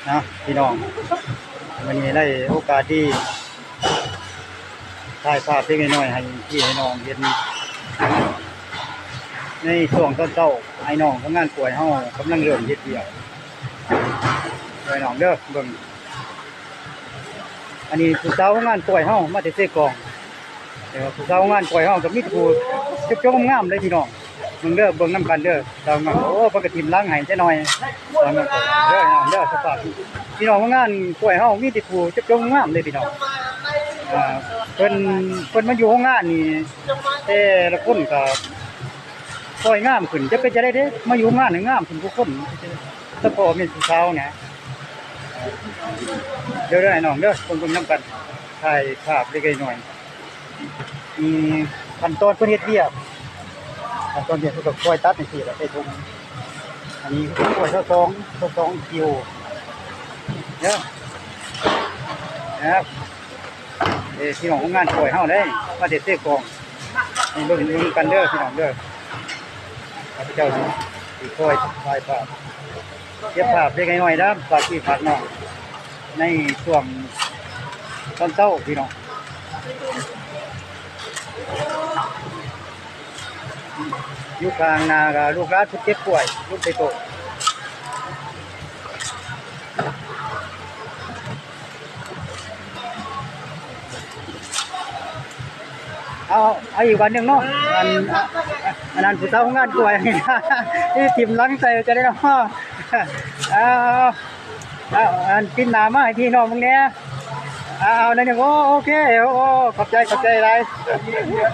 นะพี่น้องวันนี้ได้โอกาสที่ถ่ายภาพเล็กน้อยให้พี่ให้น้องเห็นในช่วงต้นเจ้าไอ้น้องทำงานป่วยเฮากำลังเริ่มเฮ็ดเดี่ยวไอ้น้องเด้อเบิ่งอันนี้ผู้สาวงานป่วยเฮามาแต่เสกองเดี๋ยวผู้สาวงานป่วยเฮาก็มีผู้จบงามเลยพี่น้องเบิ่งเด้อเบิ่งนำกันเด้อสาวงามโอ้ปกติล้างให้จักหน่อยสาวงามเด้อน้องเด้อสภาพพี่น้องงานป่วยเฮามีแต่ผู้จบงามเลยพี่น้องเพิ่นมาอยู่โรงงานนี่แต่ละคนก็ซอยงามขึ้นจะเป็นจะได้เด้มาอยู่งานงามขึ้นทุกคนแต่พอมีผู้สาวนะเดี๋ยวได้น้องเด้อคนนำกันถ่ายภาพเล็กน้อยมีขั้นตอนเพิ่นเฮ็ดเวียกขั้นตอนเฮ็ดเพิ่นก็คอยตัดจังซี่ล่ะใส่ถุงอันนี้คอย22กิโลเด้อนะครับพี่น้องของงานป่วยเฮาได้มาเด็ดเต้กองนี่เบิ่งกันเด้อพี่น้องเด้อข้าพเจ้าสิคอยถ่ายภาพเก็บภาพเล็กน้อยนะฝากพี่ฝากน้องในช่วงตอนเช้าพี่น้องอยู่กลางนากับลูกหลานผู้เจ็บป่วยลูกไปโตเอาอีกวันหนึ่งเนาะอันนั้นผู้สาวของงานป่วยนี่ทีมล้างใจจะได้เนาะอันกินน้ำมาให้พี่น้องมึงเนี่ยเอาในหนึ่งโอเคโอ้ขอบใจหลาย